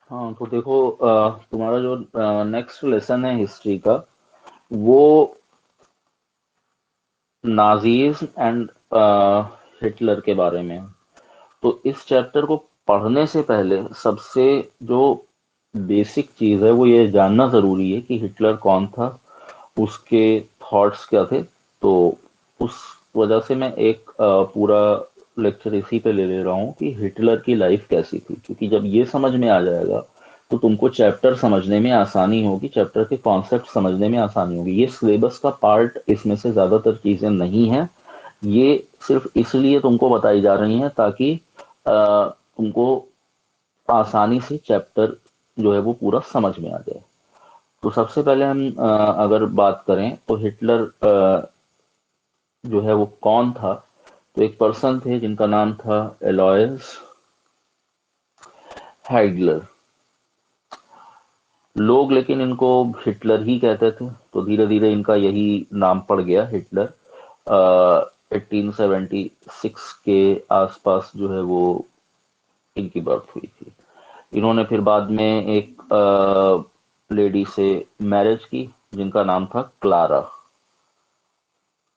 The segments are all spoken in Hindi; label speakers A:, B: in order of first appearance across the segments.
A: हाँ तो देखो, तुम्हारा जो नेक्स्ट लेसन है हिस्ट्री का, वो नाजीज एंड हिटलर के बारे में है। तो इस चैप्टर को पढ़ने से पहले सबसे जो बेसिक चीज है वो ये जानना जरूरी है कि हिटलर कौन था, उसके थॉट्स क्या थे। तो उस वजह से मैं एक पूरा लेक्चर इसी पे ले ले रहा हूँ कि हिटलर की लाइफ कैसी थी, क्योंकि जब ये समझ में आ जाएगा तो तुमको चैप्टर समझने में आसानी होगी, चैप्टर के कॉन्सेप्ट समझने में आसानी होगी। ये सिलेबस का पार्ट, इसमें से ज्यादातर चीजें नहीं है। ये सिर्फ इसलिए तुमको बताई जा रही हैं ताकि तुमको आसानी से चैप्टर जो है वो पूरा समझ में आ जाए। तो सबसे पहले हम अगर बात करें तो हिटलर जो है वो कौन था। तो एक पर्सन थे जिनका नाम था एलॉयस हाइडलर। लोग लेकिन इनको हिटलर ही कहते थे, तो धीरे धीरे इनका यही नाम पड़ गया हिटलर। 1876 के आसपास जो है वो इनकी बर्थ हुई थी। इन्होंने फिर बाद में एक लेडी से मैरिज की जिनका नाम था क्लारा।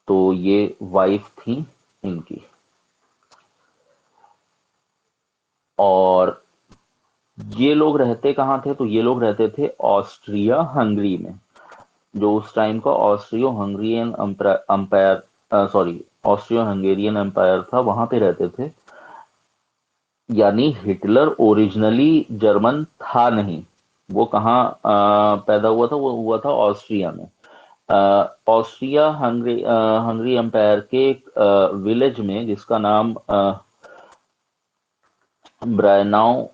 A: तो ये वाइफ थी इनकी। और ये लोग रहते कहाँ थे? तो ये लोग रहते थे ऑस्ट्रिया हंगरी में, जो उस टाइम का Austro Hungarian umpire, sorry, Austro Hungarian empire था, वहां पे रहते थे। यानी हिटलर ओरिजिनली जर्मन था नहीं। वो कहाँ पैदा हुआ था? वो हुआ था ऑस्ट्रिया में। ऑस्ट्रिया हंगरी हंगरी एम्पायर के एक विलेज में जिसका नाम ब्रायनाउ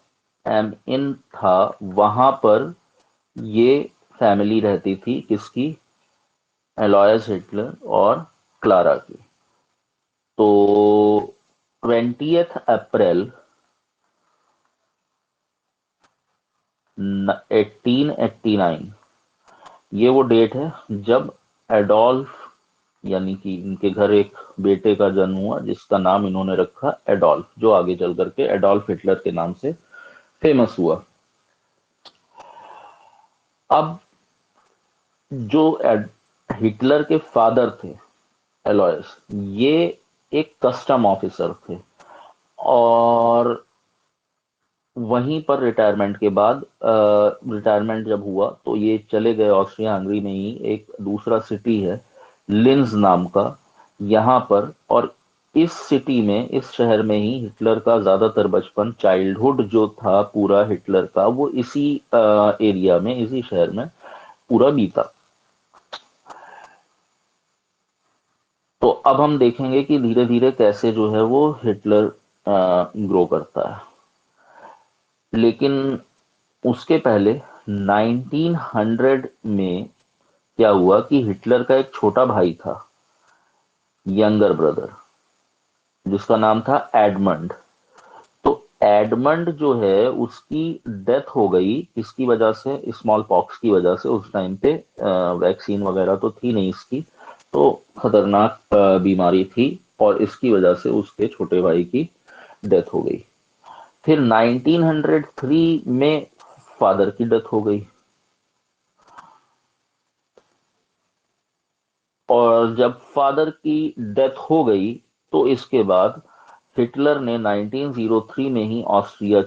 A: एम इन था, वहां पर ये फैमिली रहती थी, किसकी? एलॉयस हिटलर और क्लारा की। तो 20 अप्रैल 1889, ये वो डेट है जब एडोल्फ, यानी कि इनके घर एक बेटे का जन्म हुआ जिसका नाम इन्होंने रखा एडोल्फ, जो आगे चल करके एडोल्फ हिटलर के नाम से फेमस हुआ। अब जो हिटलर के फादर थे एलोयस, ये एक कस्टम ऑफिसर थे। और वहीं पर रिटायरमेंट के बाद, रिटायरमेंट जब हुआ तो ये चले गए ऑस्ट्रिया हंगरी में ही एक दूसरा सिटी है लिंज नाम का, यहाँ पर। और इस सिटी में, इस शहर में ही हिटलर का ज्यादातर बचपन, चाइल्डहुड जो था पूरा हिटलर का, वो इसी एरिया में, इसी शहर में पूरा बीता। तो अब हम देखेंगे कि धीरे धीरे कैसे जो है वो हिटलर ग्रो करता है। लेकिन उसके पहले 1900 में क्या हुआ कि हिटलर का एक छोटा भाई था, यंगर ब्रदर, जिसका नाम था एडमंड। तो एडमंड जो है उसकी डेथ हो गई, किसकी वजह से? स्मॉल पॉक्स की वजह से। उस टाइम पे वैक्सीन वगैरह तो थी नहीं इसकी, तो खतरनाक बीमारी थी, और इसकी वजह से उसके छोटे भाई की डेथ हो गई। फिर 1903 में फादर की डेथ हो गई। और जब फादर की डेथ हो गई तो इसके बाद हिटलर ने 1903 में ही ऑस्ट्रिया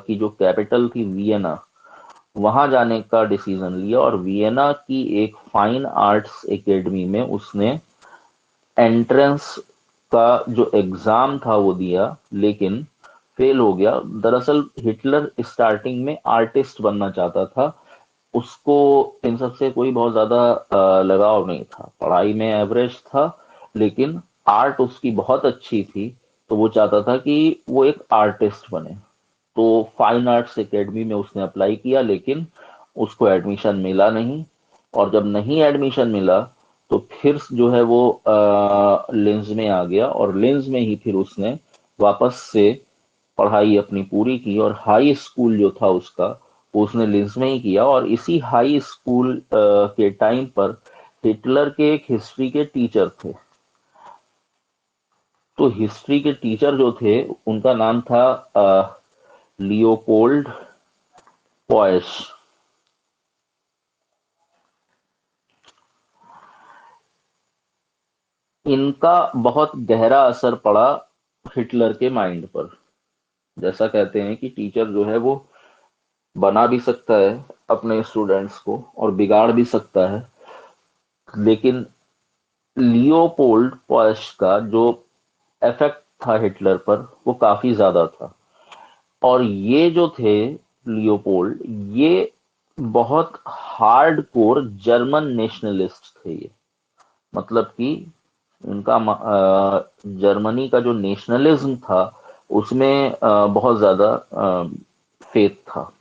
A: की जो कैपिटल थी वियना, वहां जाने का डिसीजन लिया। और वियना की एक फाइन आर्ट्स एकेडमी में उसने एंट्रेंस का जो एग्जाम था वो दिया, लेकिन फेल हो गया। दरअसल हिटलर स्टार्टिंग में आर्टिस्ट बनना चाहता था। उसको इन सब से कोई बहुत ज्यादा लगाव नहीं था, पढ़ाई में एवरेज था, लेकिन आर्ट उसकी बहुत अच्छी थी। तो वो चाहता था कि वो एक आर्टिस्ट बने। तो फाइन आर्ट्स एकेडमी में उसने अप्लाई किया, लेकिन उसको एडमिशन मिला नहीं। और जब नहीं एडमिशन मिला तो फिर जो है वो लिंज में आ गया, और लिंज में ही फिर उसने वापस से पढ़ाई अपनी पूरी की। और हाई स्कूल जो था उसका, वो उसने लिंच में ही किया। और इसी हाई स्कूल के टाइम पर हिटलर के एक हिस्ट्री के टीचर थे। तो हिस्ट्री के टीचर जो थे उनका नाम था लियोपोल्ड पॉयस। इनका बहुत गहरा असर पड़ा हिटलर के माइंड पर। जैसा कहते हैं कि टीचर जो है वो बना भी सकता है अपने स्टूडेंट्स को और बिगाड़ भी सकता है, लेकिन लियोपोल्ड पॉयस का जो इफेक्ट था हिटलर पर वो काफी ज्यादा था। और ये जो थे लियोपोल्ड, ये बहुत हार्ड कोर जर्मन नेशनलिस्ट थे ये। मतलब कि उनका जर्मनी का जो नेशनलिज्म था उसमें बहुत ज्यादा फेथ था।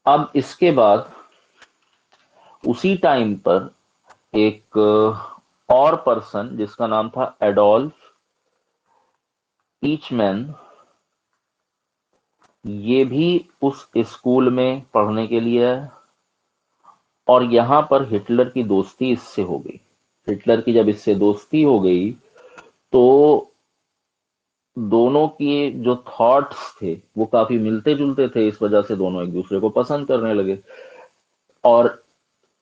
A: अब इसके बाद उसी टाइम पर एक और पर्सन जिसका नाम था एडोल्फ ईचमैन, ये भी उस स्कूल में पढ़ने के लिए आया। और यहां पर हिटलर की दोस्ती इससे हो गई। हिटलर की जब इससे दोस्ती हो गई तो दोनों के जो थॉट्स थे वो काफी मिलते जुलते थे, इस वजह से दोनों एक दूसरे को पसंद करने लगे। और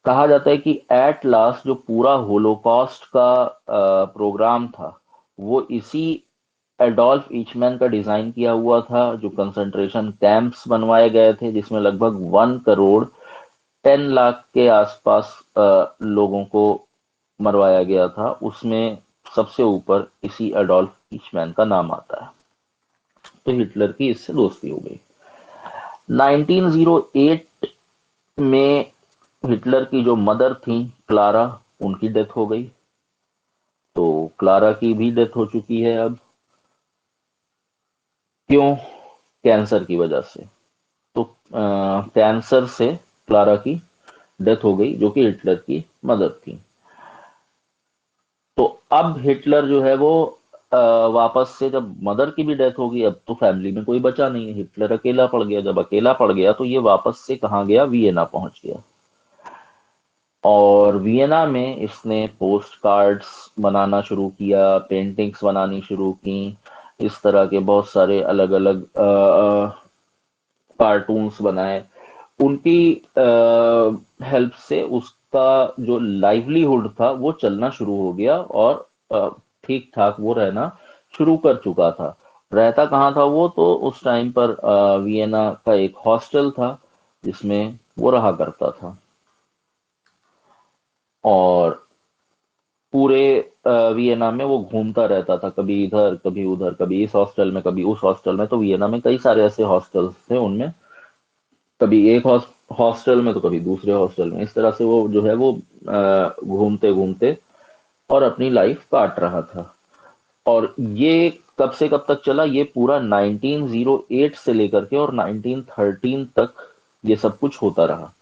A: कहा जाता है कि एट लास्ट जो पूरा होलोकॉस्ट का प्रोग्राम था वो इसी एडोल्फ ईचमैन का डिजाइन किया हुआ था। जो कंसंट्रेशन कैंप्स बनवाए गए थे जिसमें लगभग 1 करोड़ 10 लाख के आसपास लोगों को मरवाया गया था, उसमें सबसे ऊपर इसी एडोल्फ ईचमैन का नाम आता है। तो हिटलर की इससे दोस्ती हो गई। 1908 में हिटलर की जो मदर थी क्लारा, उनकी डेथ हो गई। तो क्लारा की भी डेथ हो चुकी है अब। क्यों? कैंसर की वजह से। तो कैंसर से क्लारा की डेथ हो गई, जो कि हिटलर की मदर थी। तो अब हिटलर जो है वो वापस से, जब मदर की भी डेथ हो गई, अब तो फैमिली में कोई बचा नहीं है, हिटलर अकेला पड़ गया। जब अकेला पड़ गया तो ये वापस से कहाँ गया? वियना पहुंच गया। और वियना में इसने पोस्ट कार्ड्स बनाना शुरू किया, पेंटिंग्स बनानी शुरू की। इस तरह के बहुत सारे अलग अलग कार्टून्स बनाए। उनकी हेल्प से उसका जो लाइवलीहुड था वो चलना शुरू हो गया और ठीक ठाक वो रहना शुरू कर चुका था। रहता कहाँ था वो? तो उस टाइम पर वियना का एक हॉस्टल था जिसमें वो रहा करता था। और पूरे वियना में वो घूमता रहता था, कभी इधर कभी उधर, कभी इस हॉस्टल में कभी उस हॉस्टल में। तो वियना में कई सारे ऐसे हॉस्टल्स थे, उनमें कभी एक हॉस्टल में तो कभी दूसरे हॉस्टल में। इस तरह से वो जो है वो घूमते घूमते और अपनी लाइफ काट रहा था। और ये कब से कब तक चला? ये पूरा 1908 से लेकर के और 1913 तक ये सब कुछ होता रहा।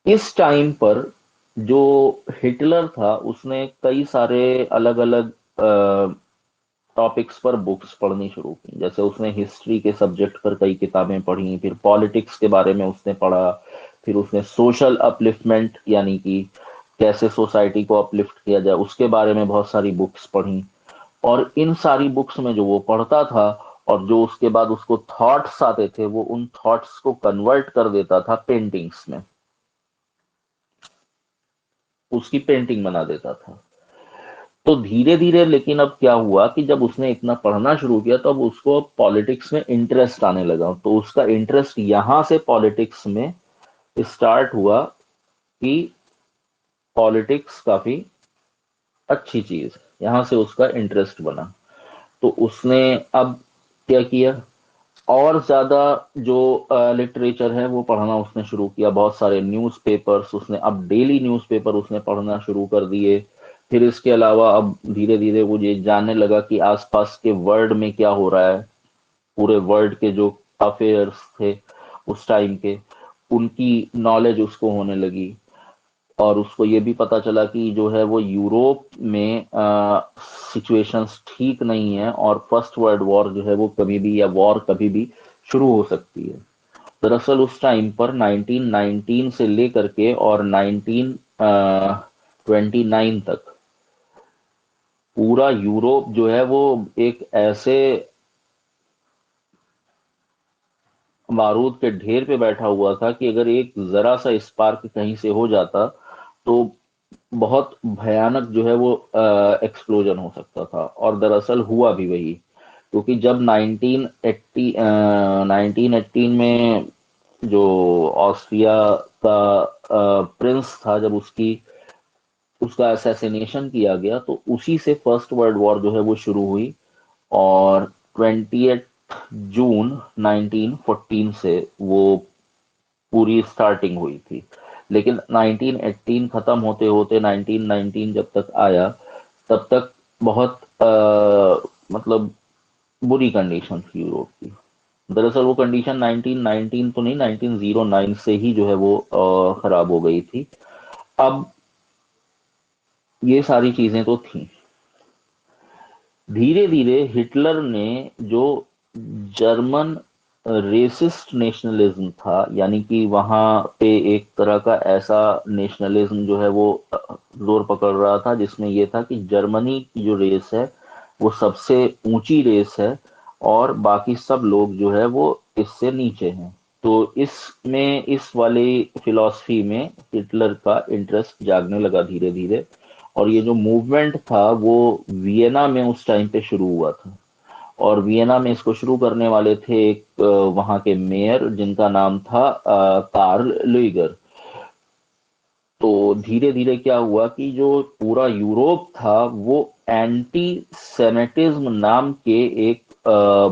A: इस टाइम पर जो हिटलर था उसने कई सारे अलग अलग टॉपिक्स पर बुक्स पढ़नी शुरू की। जैसे उसने हिस्ट्री के सब्जेक्ट पर कई किताबें पढ़ी, फिर पॉलिटिक्स के बारे में उसने पढ़ा, फिर उसने सोशल अपलिफ्टमेंट यानी कि कैसे सोसाइटी को अपलिफ्ट किया जाए उसके बारे में बहुत सारी बुक्स पढ़ी। और इन सारी बुक्स में जो वो पढ़ता था और जो उसके बाद उसको थॉट्स आते थे, वो उन थॉट्स को कन्वर्ट कर देता था पेंटिंग्स में, उसकी पेंटिंग बना देता था। तो धीरे धीरे लेकिन अब क्या हुआ कि जब उसने इतना पढ़ना शुरू किया तो अब उसको पॉलिटिक्स में इंटरेस्ट आने लगा। तो उसका इंटरेस्ट यहां से पॉलिटिक्स में स्टार्ट हुआ कि पॉलिटिक्स काफी अच्छी चीज है, यहां से उसका इंटरेस्ट बना। तो उसने अब क्या किया, और ज्यादा जो लिटरेचर है वो पढ़ना उसने शुरू किया। बहुत सारे न्यूज़पेपर्स उसने, अब डेली न्यूज़पेपर उसने पढ़ना शुरू कर दिए। फिर इसके अलावा अब धीरे धीरे वो ये जानने लगा कि आसपास के वर्ल्ड में क्या हो रहा है। पूरे वर्ल्ड के जो अफेयर्स थे उस टाइम के, उनकी नॉलेज उसको होने लगी। और उसको ये भी पता चला कि जो है वो यूरोप में सिचुएशंस ठीक नहीं है और फर्स्ट वर्ल्ड वॉर जो है वो कभी भी, या वॉर कभी भी शुरू हो सकती है। दरअसल उस टाइम पर 1919 से लेकर के और 19 29 तक पूरा यूरोप जो है वो एक ऐसे बारूद के ढेर पे बैठा हुआ था कि अगर एक जरा सा स्पार्क कहीं से हो जाता तो बहुत भयानक जो है वो एक्सप्लोजन हो सकता था। और दरअसल हुआ भी वही, क्योंकि जब 1980 1918 में जो ऑस्ट्रिया का प्रिंस था, जब उसका असैसिनेशन किया गया, तो उसी से फर्स्ट वर्ल्ड वॉर जो है वो शुरू हुई। और 28 जून 1914 से वो पूरी स्टार्टिंग हुई थी। लेकिन 1918 खत्म होते होते 1919 जब तक आया, तब तक बहुत मतलब बुरी कंडीशन थी यूरोप की। दरअसल वो कंडीशन 1919 तो नहीं, 1909 से ही जो है वो खराब हो गई थी। अब ये सारी चीजें तो थी। धीरे धीरे हिटलर ने जो जर्मन रेसिस्ट नेशनलिज्म था, यानी कि वहां पे एक तरह का ऐसा नेशनलिज्म जो है वो जोर पकड़ रहा था, जिसमें ये था कि जर्मनी की जो रेस है वो सबसे ऊंची रेस है और बाकी सब लोग जो है वो इससे नीचे हैं। तो इसमें इस वाले फिलॉसफी में हिटलर का इंटरेस्ट जागने लगा धीरे धीरे। और ये जो मूवमेंट था वो वियना में उस टाइम पे शुरू हुआ था। और वियना में इसको शुरू करने वाले थे एक वहां के मेयर, जिनका नाम था कार्ल लुइगर। तो धीरे धीरे क्या हुआ कि जो पूरा यूरोप था वो एंटी सेमेटिज्म नाम के एक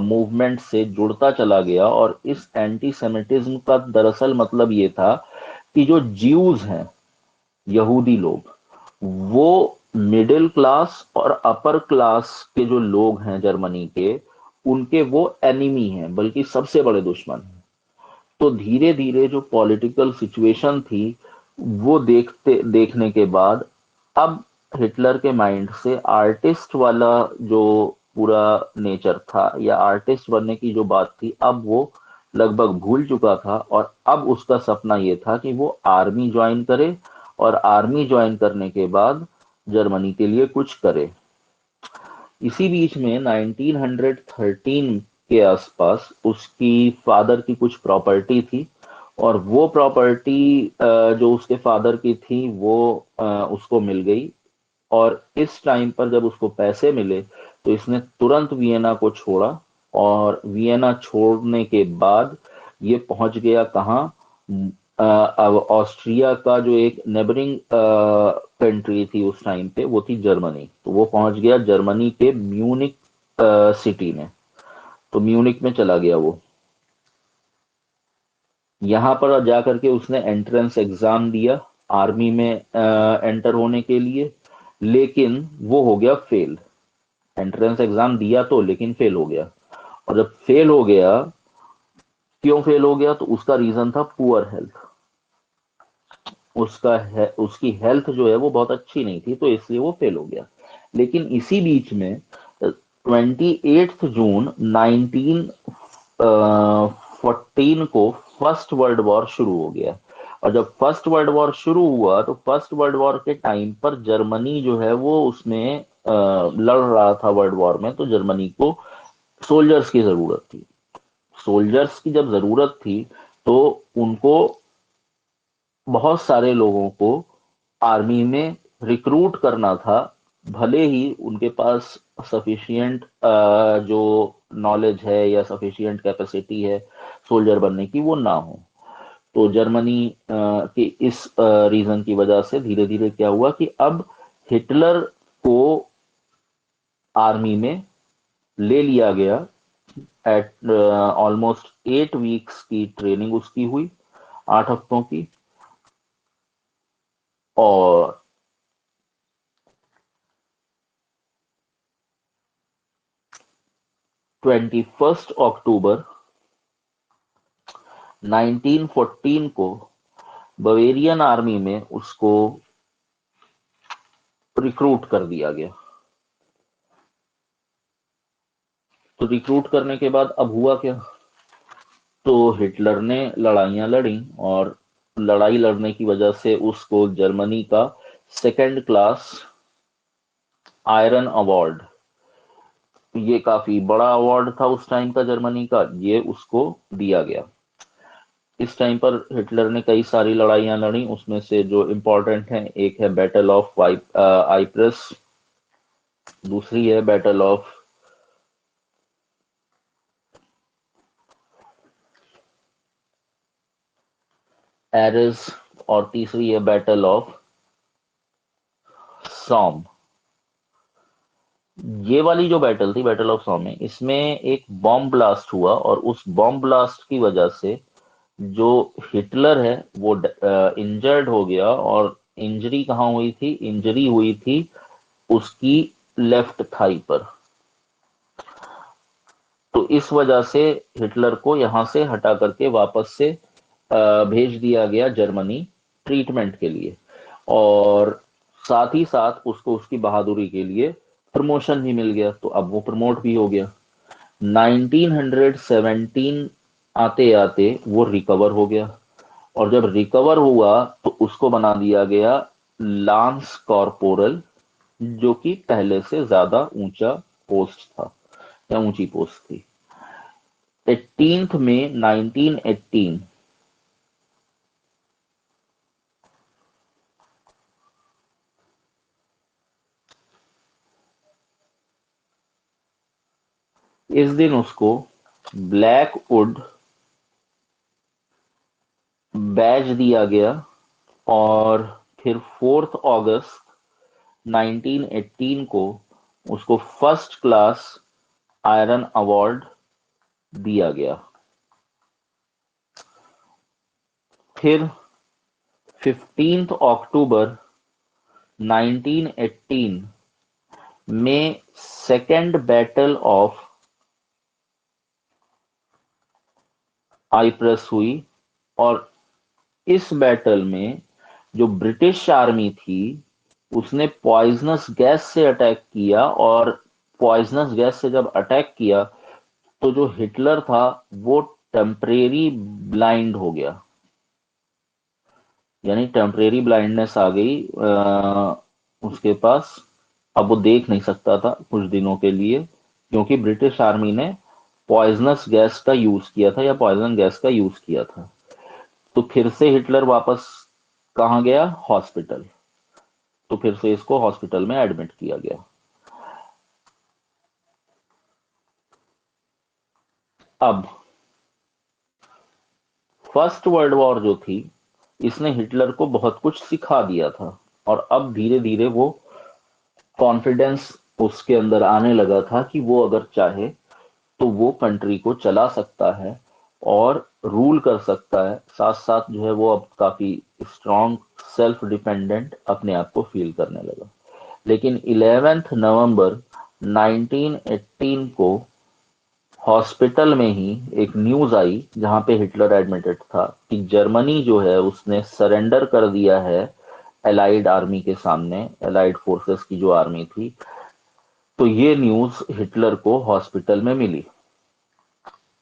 A: मूवमेंट से जुड़ता चला गया। और इस एंटी सेमेटिज्म का दरअसल मतलब ये था कि जो ज्यूज हैं, यहूदी लोग, वो मिडिल क्लास और अपर क्लास के जो लोग हैं जर्मनी के, उनके वो एनिमी हैं, बल्कि सबसे बड़े दुश्मन हैं। तो धीरे धीरे जो पॉलिटिकल सिचुएशन थी वो देखने के बाद अब हिटलर के माइंड से आर्टिस्ट वाला जो पूरा नेचर था या आर्टिस्ट बनने की जो बात थी, अब वो लगभग भूल चुका था। और अब उसका सपना ये था कि वो आर्मी ज्वाइन करे और आर्मी ज्वाइन करने के बाद जर्मनी के लिए कुछ करे। इसी बीच में 1913 के आसपास उसकी फादर की कुछ प्रॉपर्टी थी। और वो प्रॉपर्टी जो उसके फादर की थी वो उसको मिल गई। और इस टाइम पर जब उसको पैसे मिले तो इसने तुरंत वियना को छोड़ा। और वियना छोड़ने के बाद ये पहुंच गया कहाँ? अब ऑस्ट्रिया का जो एक नेबरिंग कंट्री थी उस टाइम पे, वो थी जर्मनी। तो वो पहुंच गया जर्मनी के म्यूनिक सिटी में। तो म्यूनिक में चला गया वो। यहाँ पर जाकर के उसने एंट्रेंस एग्जाम दिया आर्मी में एंटर होने के लिए, लेकिन वो हो गया फेल। एंट्रेंस एग्जाम दिया तो, लेकिन फेल हो गया। और जब फेल हो गया, क्यों फेल हो गया? तो उसका रीजन था पुअर हेल्थ। उसकी हेल्थ जो है वो बहुत अच्छी नहीं थी, तो इसलिए वो फेल हो गया। लेकिन इसी बीच में 28 जून 1914 को फर्स्ट वर्ल्ड वॉर शुरू हो गया। और जब फर्स्ट वर्ल्ड वॉर शुरू हुआ तो फर्स्ट वर्ल्ड वॉर के टाइम पर जर्मनी जो है वो उसमें लड़ रहा था वर्ल्ड वॉर में। तो जर्मनी को सोल्जर्स की जरूरत थी। सोल्जर्स की जब जरूरत थी तो उनको बहुत सारे लोगों को आर्मी में रिक्रूट करना था, भले ही उनके पास सफिशिएंट जो नॉलेज है या सफिशिएंट कैपेसिटी है सोल्जर बनने की वो ना हो। तो जर्मनी के इस रीजन की वजह से धीरे धीरे क्या हुआ कि अब हिटलर को आर्मी में ले लिया गया। एट ऑलमोस्ट 8 वीक्स की ट्रेनिंग उसकी हुई, 8 हफ्तों की। और 21 अक्टूबर 1914 को बवेरियन आर्मी में उसको रिक्रूट कर दिया गया। तो रिक्रूट करने के बाद अब हुआ क्या? तो हिटलर ने लड़ाइयां लड़ी और लड़ाई लड़ने की वजह से उसको जर्मनी का सेकेंड क्लास आयरन अवार्ड। ये काफी बड़ा अवार्ड था उस टाइम का जर्मनी का, ये उसको दिया गया। इस टाइम पर हिटलर ने कई सारी लड़ाइयां लड़ी, उसमें से जो इम्पोर्टेंट है, एक है बैटल ऑफ आइप्रेस, दूसरी है बैटल ऑफ एरिस, और तीसरी है बैटल ऑफ सॉम। ये वाली जो बैटल थी, बैटल ऑफ सॉम में, इसमें एक बॉम्ब ब्लास्ट हुआ, और उस बॉम्ब ब्लास्ट की वजह से जो हिटलर है वो इंजर्ड हो गया। और इंजरी कहाँ हुई थी? इंजरी हुई थी उसकी लेफ्ट थाई पर। तो इस वजह से हिटलर को यहां से हटा करके वापस से भेज दिया गया जर्मनी ट्रीटमेंट के लिए। और साथ ही साथ उसको उसकी बहादुरी के लिए प्रमोशन भी मिल गया, तो अब वो प्रमोट भी हो गया। 1917 आते आते वो रिकवर हो गया, और जब रिकवर हुआ तो उसको बना दिया गया लांस कॉर्पोरल, जो कि पहले से ज्यादा ऊंचा पोस्ट था या ऊंची पोस्ट थी। 18 में 1918 इस दिन उसको ब्लैक वुड बैज दिया गया। और फिर 4 अगस्त 1918 को उसको फर्स्ट क्लास आयरन अवार्ड दिया गया। फिर 15 अक्टूबर 1918 में सेकेंड बैटल ऑफ आइप्रेस हुई, और इस बैटल में जो ब्रिटिश आर्मी थी उसने पॉइजनस गैस से अटैक किया, और पॉइजनस गैस से जब अटैक किया तो जो हिटलर था वो टेम्परेरी ब्लाइंड हो गया, यानी टेम्परेरी ब्लाइंडनेस आ गई उसके पास। अब वो देख नहीं सकता था कुछ दिनों के लिए, क्योंकि ब्रिटिश आर्मी ने पॉइजनस गैस का यूज किया था, या पॉइजन गैस का यूज किया था। तो फिर से हिटलर वापस कहाँ गया? हॉस्पिटल। तो फिर से इसको हॉस्पिटल में एडमिट किया गया। अब फर्स्ट वर्ल्ड वॉर जो थी, इसने हिटलर को बहुत कुछ सिखा दिया था, और अब धीरे धीरे वो कॉन्फिडेंस उसके अंदर आने लगा था कि वो अगर चाहे तो वो कंट्री को चला सकता है और रूल कर सकता है। साथ साथ जो है वो अब काफी स्ट्रांग, सेल्फ डिपेंडेंट अपने आप को फील करने लगा। लेकिन 11 नवंबर 1918 को हॉस्पिटल में ही एक न्यूज आई, जहां पे हिटलर एडमिटेड था, कि जर्मनी जो है उसने सरेंडर कर दिया है एलाइड आर्मी के सामने, एलाइड फोर्सेस की जो आर्मी थी। तो ये न्यूज हिटलर को हॉस्पिटल में मिली,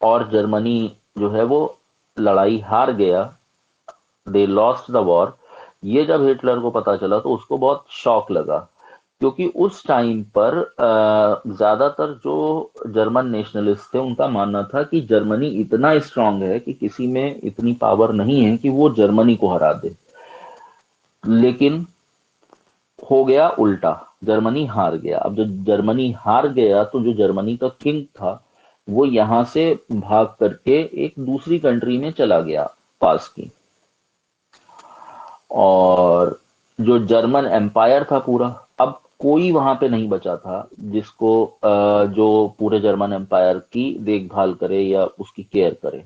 A: और जर्मनी जो है वो लड़ाई हार गया, दे लॉस्ट द वॉर। ये जब हिटलर को पता चला तो उसको बहुत शॉक लगा, क्योंकि उस टाइम पर ज्यादातर जो जर्मन नेशनलिस्ट थे उनका मानना था कि जर्मनी इतना स्ट्रांग है कि किसी में इतनी पावर नहीं है कि वो जर्मनी को हरा दे। लेकिन हो गया उल्टा, जर्मनी हार गया। अब जो जर्मनी हार गया तो जो जर्मनी का किंग था वो यहां से भाग करके एक दूसरी कंट्री में चला गया, पास की। और जो जर्मन एम्पायर था पूरा, अब कोई वहां पे नहीं बचा था जिसको जो पूरे जर्मन एम्पायर की देखभाल करे या उसकी केयर करे।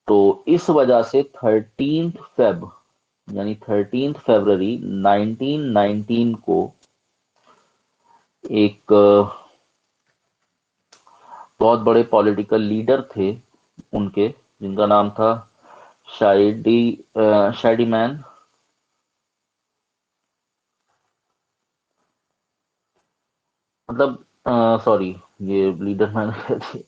A: तो इस वजह से 13 फेब, यानी 13 फरवरी 1919 को एक बहुत बड़े पॉलिटिकल लीडर थे उनके, जिनका नाम था शाइडी शाइडीमैन। मतलब सॉरी, ये लीडर मैंने कह दिया।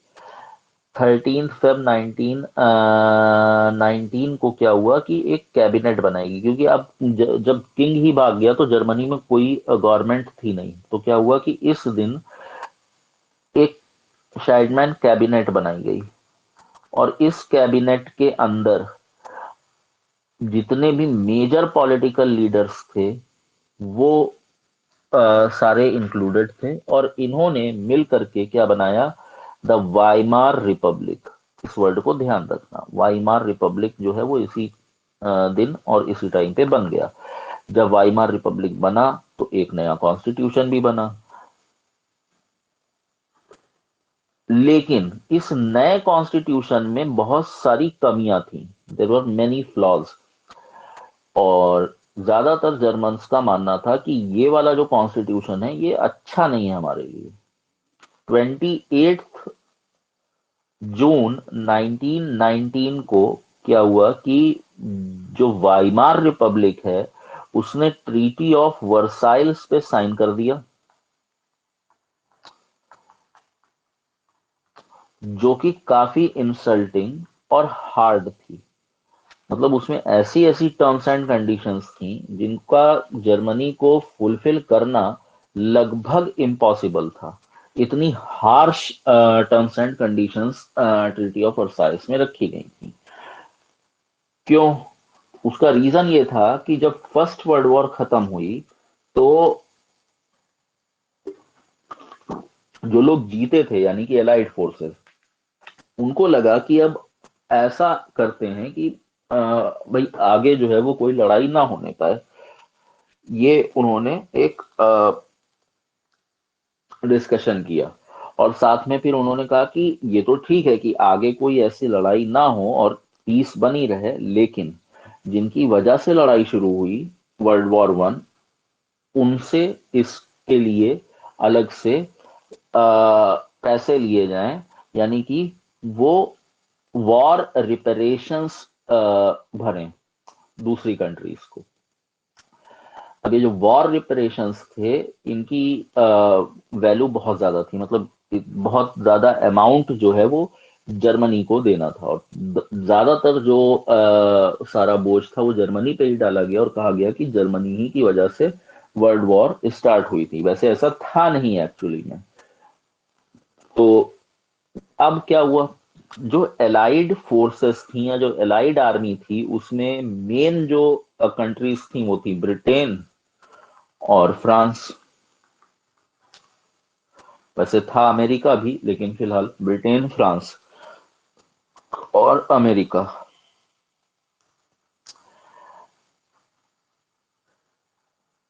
A: 13 Feb 1919 को क्या हुआ कि एक कैबिनेट बनाएगी, क्योंकि अब जब किंग ही भाग गया तो जर्मनी में कोई गवर्नमेंट थी नहीं, तो क्या हुआ कि इस दिन एक शाइडमैन कैबिनेट बनाई गई, और इस कैबिनेट के अंदर जितने भी मेजर पॉलिटिकल लीडर्स थे वो सारे इंक्लूडेड थे, और इन्होंने मिल करके क्या बनाया, द वाइमार रिपब्लिक। इस वर्ड को ध्यान रखना, वाइमार रिपब्लिक जो है वो इसी दिन और इसी टाइम पे बन गया। जब वाइमार रिपब्लिक बना तो एक नया कॉन्स्टिट्यूशन भी बना, लेकिन इस नए कॉन्स्टिट्यूशन में बहुत सारी कमियां थी, देयर वर मेनी फ्लॉज, और ज्यादातर जर्मन्स का मानना था कि ये वाला जो कॉन्स्टिट्यूशन है ये अच्छा नहीं है हमारे लिए। 28 जून 1919 को क्या हुआ कि जो वाइमार रिपब्लिक है उसने ट्रीटी ऑफ वर्साइल्स पे साइन कर दिया, जो कि काफी इंसल्टिंग और हार्ड थी। मतलब उसमें ऐसी ऐसी टर्म्स एंड कंडीशंस थी जिनका जर्मनी को फुलफिल करना लगभग इम्पॉसिबल था। इतनी harsh terms and conditions treaty of Versailles में रखी गई थी। क्यों? उसका रीजन ये था कि जब फर्स्ट वर्ल्ड वॉर खत्म हुई तो जो लोग जीते थे यानी कि एलाइड फोर्सेस, उनको लगा कि अब ऐसा करते हैं कि भाई आगे जो है वो कोई लड़ाई ना होने पाए। ये उन्होंने एक डिस्कशन किया, और साथ में फिर उन्होंने कहा कि ये तो ठीक है कि आगे कोई ऐसी लड़ाई ना हो और पीस बनी रहे, लेकिन जिनकी वजह से लड़ाई शुरू हुई, वर्ल्ड वॉर 1, उनसे इसके लिए अलग से पैसे लिए जाएं, यानी कि वो वॉर रिपेरेशंस भरें दूसरी कंट्रीज को। अब ये जो वॉर रिपेरेशंस थे इनकी वैल्यू बहुत ज्यादा थी, मतलब बहुत ज्यादा अमाउंट जो है वो जर्मनी को देना था, और ज्यादातर जो सारा बोझ था वो जर्मनी पे ही डाला गया, और कहा गया कि जर्मनी ही की वजह से वर्ल्ड वॉर स्टार्ट हुई थी। वैसे ऐसा था नहीं एक्चुअली में। तो अब क्या हुआ, जो एलाइड फोर्सेस थी या जो एलाइड आर्मी थी उसमें मेन जो कंट्रीज थी वो थी ब्रिटेन और फ्रांस। वैसे था अमेरिका भी, लेकिन फिलहाल ब्रिटेन, फ्रांस और अमेरिका।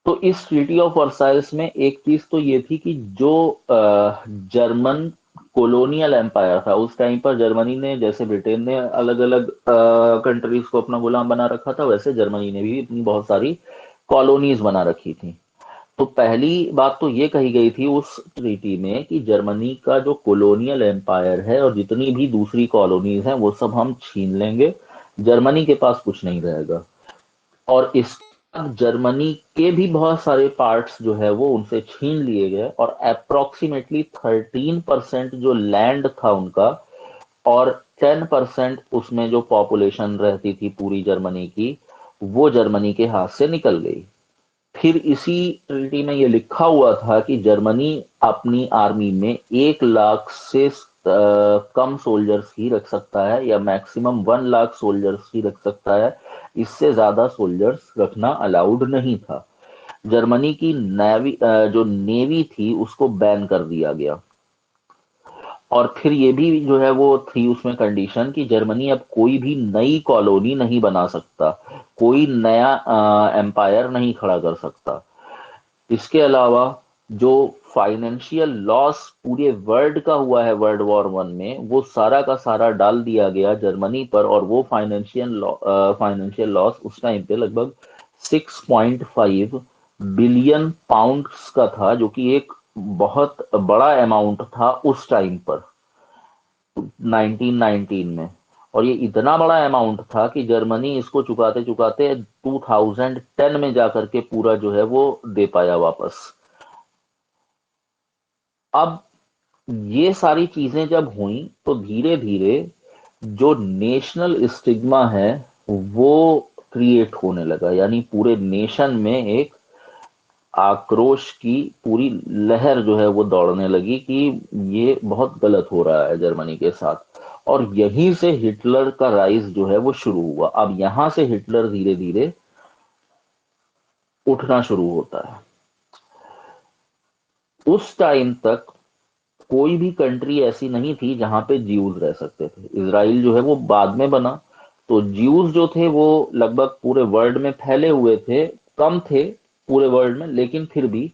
A: तो इस ट्रीटी ऑफ वर्साइल्स में एक चीज तो ये थी कि जो जर्मन कॉलोनियल एम्पायर था उस टाइम पर, जर्मनी ने, जैसे ब्रिटेन ने अलग अलग कंट्रीज को अपना गुलाम बना रखा था, वैसे जर्मनी ने भी अपनी बहुत सारी कॉलोनीज बना रखी थी। तो पहली बात तो ये कही गई थी उस ट्रीटी में कि जर्मनी का जो कॉलोनियल एम्पायर है और जितनी भी दूसरी कॉलोनीज हैं वो सब हम छीन लेंगे, जर्मनी के पास कुछ नहीं रहेगा। और इस जर्मनी के भी बहुत सारे पार्ट्स जो है वो उनसे छीन लिए गए, और अप्रोक्सीमेटली 13% जो लैंड था उनका, और 10% उसमें जो पॉपुलेशन रहती थी पूरी जर्मनी की, वो जर्मनी के हाथ से निकल गई। फिर इसी ट्रीटी में ये लिखा हुआ था कि जर्मनी अपनी आर्मी में 1 लाख से कम सोल्जर्स ही रख सकता है, या मैक्सिमम 1 लाख सोल्जर्स ही रख सकता है। इससे ज्यादा सोल्जर्स रखना अलाउड नहीं था। जर्मनी की नेवी, जो नेवी थी उसको बैन कर दिया गया। और फिर ये भी जो है वो थी उसमें कंडीशन कि जर्मनी अब कोई भी नई कॉलोनी नहीं बना सकता, कोई नया एम्पायर नहीं खड़ा कर सकता। इसके अलावा जो फाइनेंशियल लॉस पूरे वर्ल्ड का हुआ है वर्ल्ड वॉर 1 में, वो सारा का सारा डाल दिया गया जर्मनी पर, और वो फाइनेंशियल लॉस उस टाइम पे लगभग 6.5 बिलियन पाउंड्स का था, जो कि एक बहुत बड़ा अमाउंट था उस टाइम पर 1919 में। और ये इतना बड़ा अमाउंट था कि जर्मनी इसको चुकाते चुकाते 2010 में जाकर के पूरा जो है वो दे पाया वापस। अब ये सारी चीजें जब हुई तो धीरे धीरे जो नेशनल स्टिग्मा है वो क्रिएट होने लगा, यानी पूरे नेशन में एक आक्रोश की पूरी लहर जो है वो दौड़ने लगी कि ये बहुत गलत हो रहा है जर्मनी के साथ। और यहीं से हिटलर का राइज जो है वो शुरू हुआ। अब यहां से हिटलर धीरे धीरे उठना शुरू होता है। उस टाइम तक कोई भी कंट्री ऐसी नहीं थी जहां पे ज्यूज रह सकते थे। इसराइल जो है वो बाद में बना। तो ज्यूज जो थे वो लगभग पूरे वर्ल्ड में फैले हुए थे, कम थे पूरे वर्ल्ड में, लेकिन फिर भी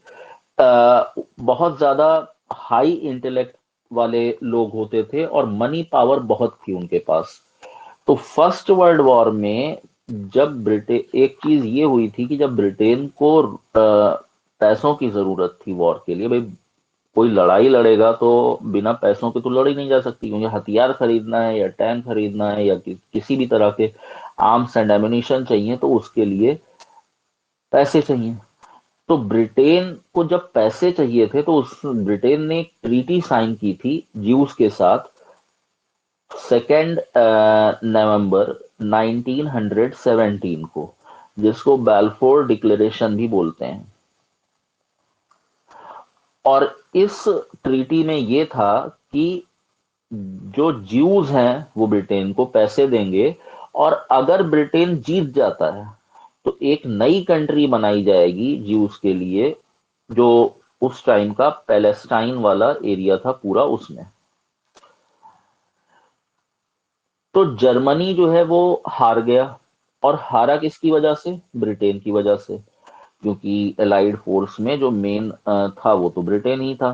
A: बहुत ज्यादा हाई इंटेलेक्ट वाले लोग होते थे और मनी पावर बहुत थी उनके पास। तो फर्स्ट वर्ल्ड वॉर में जब ब्रिटेन, एक चीज ये हुई थी कि जब ब्रिटेन को पैसों की जरूरत थी वॉर के लिए, भाई कोई लड़ाई लड़ेगा तो बिना पैसों के तो लड़ी नहीं जा सकती, क्योंकि हथियार खरीदना है या टैंक खरीदना है या किसी भी तरह के आर्म्स एंड एम्यूनिशन चाहिए तो उसके लिए पैसे चाहिए। तो ब्रिटेन को जब पैसे चाहिए थे तो उस ब्रिटेन ने एक ट्रीटी साइन की थी ज्यूस के साथ 2 नवंबर 1917 को, जिसको बैलफोर डिक्लेरेशन भी बोलते हैं। और इस ट्रीटी में ये था कि जो ज्यूज हैं वो ब्रिटेन को पैसे देंगे, और अगर ब्रिटेन जीत जाता है तो एक नई कंट्री बनाई जाएगी ज्यूज के लिए, जो उस टाइम का पैलेस्टाइन वाला एरिया था पूरा उसमें। तो जर्मनी जो है वो हार गया। और हारा किसकी वजह से? ब्रिटेन की वजह से, क्योंकि एलाइड फोर्स में जो मेन था वो तो ब्रिटेन ही था।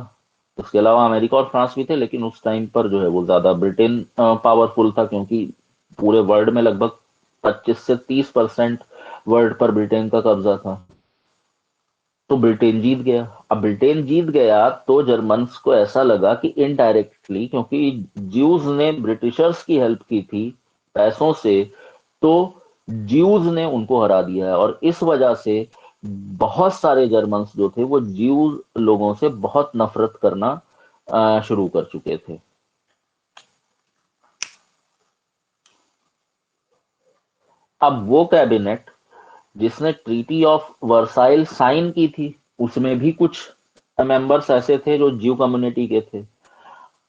A: उसके अलावा अमेरिका और फ्रांस भी थे, लेकिन उस टाइम पर जो है वो ज्यादा ब्रिटेन पावरफुल था, क्योंकि पूरे वर्ल्ड में लगभग 25 से 30% वर्ल्ड पर ब्रिटेन का कब्जा था। तो ब्रिटेन जीत गया। अब ब्रिटेन जीत गया तो जर्मन्स को ऐसा लगा कि इनडायरेक्टली, क्योंकि ज्यूज ने ब्रिटिशर्स की हेल्प की थी पैसों से, तो ज्यूज ने उनको हरा दिया है। और इस वजह से बहुत सारे जर्मन्स जो थे वो ज्यूज लोगों से बहुत नफरत करना शुरू कर चुके थे। अब वो कैबिनेट जिसने ट्रीटी ऑफ वर्साइल साइन की थी, उसमें भी कुछ मेंबर्स ऐसे थे जो ज्यू कम्युनिटी के थे।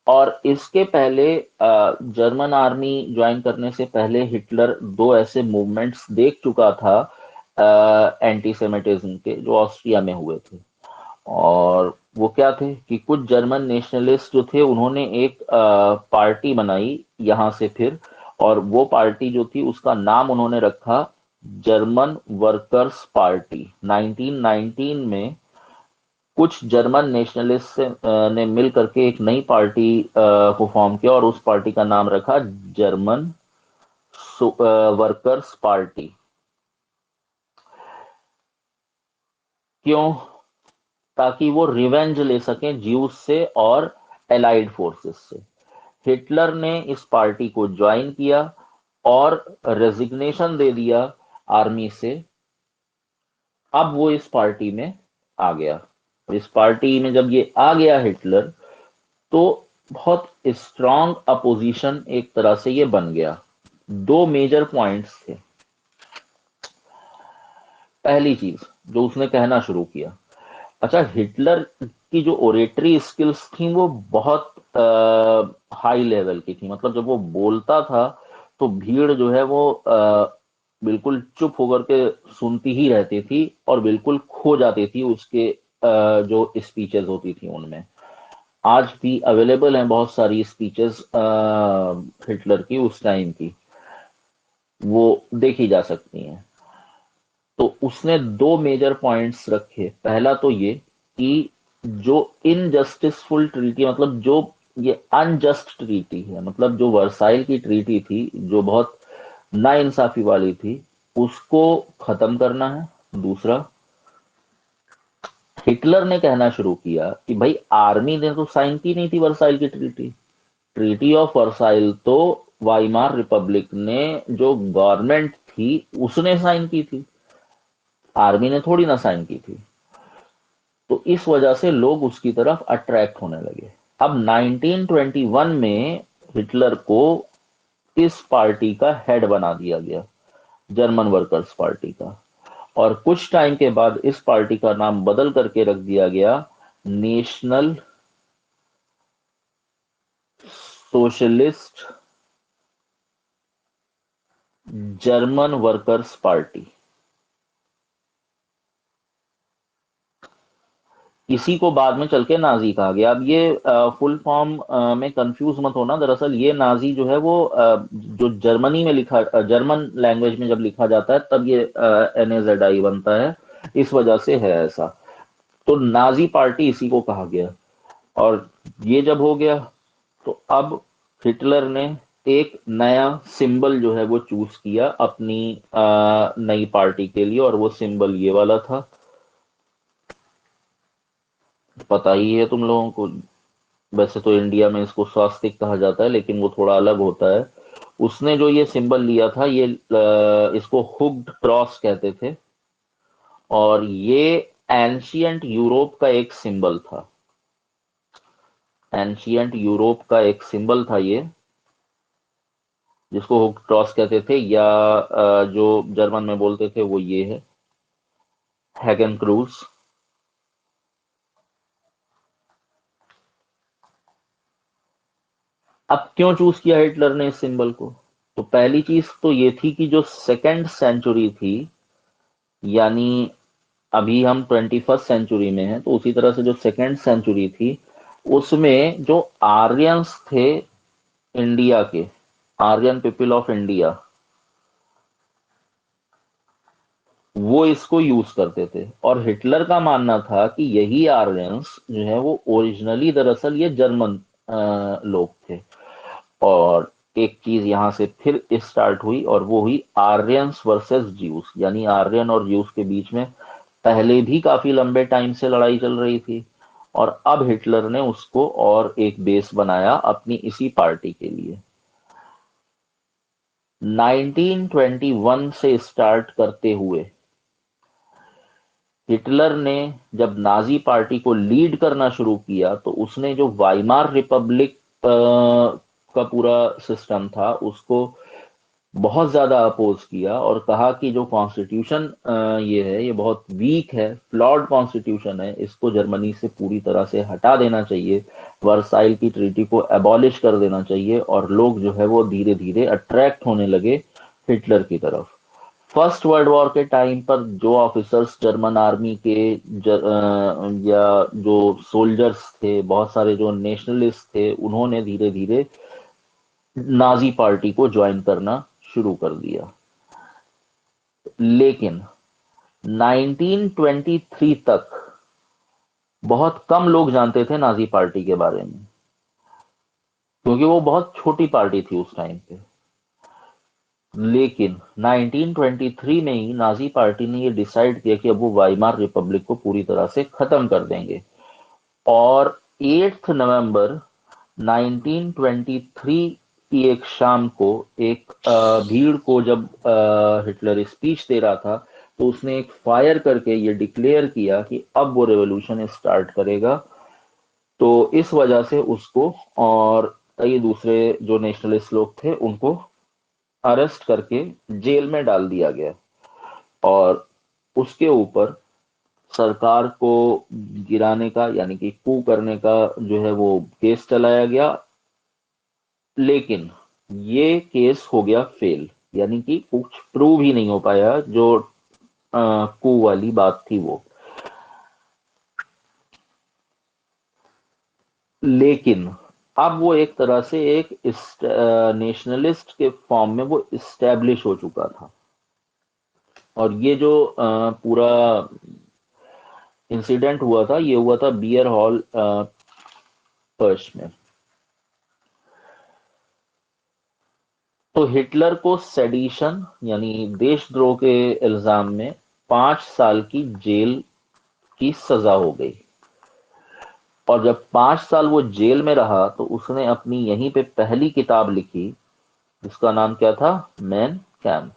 A: और इसके पहले जर्मन आर्मी ज्वाइन करने से पहले हिटलर दो ऐसे मूवमेंट्स देख चुका था एंटी सेमिटिज्म के, जो ऑस्ट्रिया में हुए थे। और वो क्या थे कि कुछ जर्मन नेशनलिस्ट जो थे उन्होंने एक पार्टी बनाई यहाँ से फिर, और वो पार्टी जो थी उसका नाम उन्होंने रखा जर्मन वर्कर्स पार्टी। 1919 में कुछ जर्मन नेशनलिस्ट ने मिल करके एक नई पार्टी को फॉर्म किया और उस पार्टी का नाम रखा जर्मन वर्कर्स पार्टी। क्यों? ताकि वो रिवेंज ले सकें ज्यूस से और एलाइड फोर्सेस से। हिटलर ने इस पार्टी को ज्वाइन किया और रेजिग्नेशन दे दिया आर्मी से। अब वो इस पार्टी में आ गया। इस पार्टी में जब ये आ गया हिटलर, तो बहुत स्ट्रांग अपोजिशन एक तरह से ये बन गया। दो मेजर पॉइंट्स थे। पहली चीज जो उसने कहना शुरू किया, अच्छा, हिटलर की जो ओरेटरी स्किल्स थी वो बहुत हाई लेवल की थी। मतलब जब वो बोलता था तो भीड़ जो है वो बिल्कुल चुप होकर के सुनती ही रहती थी और बिल्कुल खो जाती थी उसके जो स्पीचेस होती थी उनमें। आज भी अवेलेबल हैं बहुत सारी स्पीचेस हिटलर की उस टाइम की, वो देखी जा सकती हैं। तो उसने दो मेजर पॉइंट्स रखे। पहला तो ये कि जो इनजस्टिसफुल ट्रीटी, मतलब जो ये अनजस्ट ट्रीटी है, मतलब जो वर्साइल की ट्रीटी थी जो बहुत नाइंसाफी वाली थी, उसको खत्म करना है। दूसरा, हिटलर ने कहना शुरू किया कि भाई आर्मी ने तो साइन की नहीं थी वर्साइल की ट्रीटी। ट्रीटी ऑफ वर्साइल तो वाइमार रिपब्लिक ने, जो गवर्नमेंट थी, उसने साइन की थी, आर्मी ने थोड़ी ना साइन की थी। तो इस वजह से लोग उसकी तरफ अट्रैक्ट होने लगे। अब 1921 में हिटलर को इस पार्टी का हेड बना दिया गया, जर्मन वर्कर्स पार्टी का। और कुछ टाइम के बाद इस पार्टी का नाम बदल करके रख दिया गया national socialist German workers party. इसी को बाद में चल के नाजी कहा गया। अब ये फुल फॉर्म में कंफ्यूज मत होना, दरअसल ये नाजी जो है वो जो जर्मनी में लिखा, जर्मन लैंग्वेज में जब लिखा जाता है तब ये NAZI बनता है, इस वजह से है ऐसा। तो नाजी पार्टी इसी को कहा गया। और ये जब हो गया तो अब हिटलर ने एक नया सिंबल जो है वो चूज किया अपनी नई पार्टी के लिए, और वो सिंबल ये वाला था। पता ही है तुम लोगों को, वैसे तो इंडिया में इसको स्वास्तिक कहा जाता है लेकिन वो थोड़ा अलग होता है। उसने जो ये सिंबल लिया था, ये इसको हुक्ड क्रॉस कहते थे, और ये एंशियंट यूरोप का एक सिंबल था। एंशियंट यूरोप का एक सिंबल था ये, जिसको हुक्ड क्रॉस कहते थे, या जो जर्मन में बोलते थे वो ये है, हैगन क्रूज। अब क्यों चूज किया हिटलर ने इस सिंबल को? तो पहली चीज तो ये थी कि जो सेकेंड सेंचुरी थी, यानी अभी हम 21st सेंचुरी में हैं, तो उसी तरह से जो सेकेंड सेंचुरी थी उसमें जो आर्यंस थे इंडिया के, आर्यन पीपल ऑफ इंडिया, वो इसको यूज करते थे। और हिटलर का मानना था कि यही आर्यंस जो है वो ओरिजिनली दरअसल ये जर्मन लोग थे। और एक चीज यहां से फिर स्टार्ट हुई, और वो हुई आर्यंस वर्सेस ज्यूस, यानी आर्यन और ज्यूस के बीच में पहले भी काफी लंबे टाइम से लड़ाई चल रही थी, और अब हिटलर ने उसको और एक बेस बनाया अपनी इसी पार्टी के लिए। 1921 से स्टार्ट करते हुए हिटलर ने जब नाजी पार्टी को लीड करना शुरू किया, तो उसने जो वाइमार रिपब्लिक का पूरा सिस्टम था उसको बहुत ज्यादा अपोज किया, और कहा कि जो कॉन्स्टिट्यूशन ये है ये बहुत वीक है, फ्लॉड कॉन्स्टिट्यूशन है, इसको जर्मनी से पूरी तरह से हटा देना चाहिए, वर्साइल की ट्रीटी को एबॉलिश कर देना चाहिए। और लोग जो है वो धीरे धीरे अट्रैक्ट होने लगे हिटलर की तरफ। फर्स्ट वर्ल्ड वॉर के टाइम पर जो ऑफिसर्स जर्मन आर्मी के या जो सोल्जर्स थे, बहुत सारे जो नेशनलिस्ट थे, उन्होंने धीरे धीरे नाजी पार्टी को ज्वाइन करना शुरू कर दिया। लेकिन 1923 तक बहुत कम लोग जानते थे नाजी पार्टी के बारे में, क्योंकि वो बहुत छोटी पार्टी थी उस टाइम पे। लेकिन 1923 में ही नाजी पार्टी ने ये डिसाइड किया कि अब वो वाइमार रिपब्लिक को पूरी तरह से खत्म कर देंगे। और 8 नवंबर 1923 की एक शाम को, एक भीड़ को जब हिटलर स्पीच दे रहा था, तो उसने एक फायर करके ये डिक्लेयर किया कि अब वो रेवोल्यूशन स्टार्ट करेगा। तो इस वजह से उसको और कई दूसरे जो नेशनलिस्ट लोग थे उनको अरेस्ट करके जेल में डाल दिया गया, और उसके ऊपर सरकार को गिराने का, यानी कि कू करने का जो है वो केस चलाया गया। लेकिन ये केस हो गया फेल, यानी कि कुछ प्रूव ही नहीं हो पाया, जो कू वाली बात थी वो। लेकिन अब वो एक तरह से एक नेशनलिस्ट के फॉर्म में वो इस्टेब्लिश हो चुका था। और ये जो पूरा इंसिडेंट हुआ था, ये हुआ था बियर हॉल पर्च में। तो हिटलर को सेडिशन यानी देशद्रोह के इल्जाम में 5 साल की जेल की सजा हो गई। और जब 5 साल वो जेल में रहा, तो उसने अपनी यहीं पे पहली किताब लिखी, जिसका नाम क्या था? Man camp.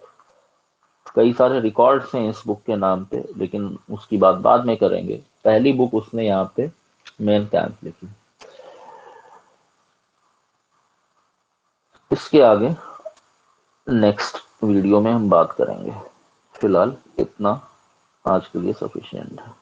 A: कई सारे रिकॉर्ड्स हैं इस बुक के नाम पे, लेकिन उसकी बात बाद में करेंगे। पहली बुक उसने यहाँ पे मैन कैम्प लिखी। इसके आगे नेक्स्ट वीडियो में हम बात करेंगे। फिलहाल इतना आज के लिए सफिशिएंट है।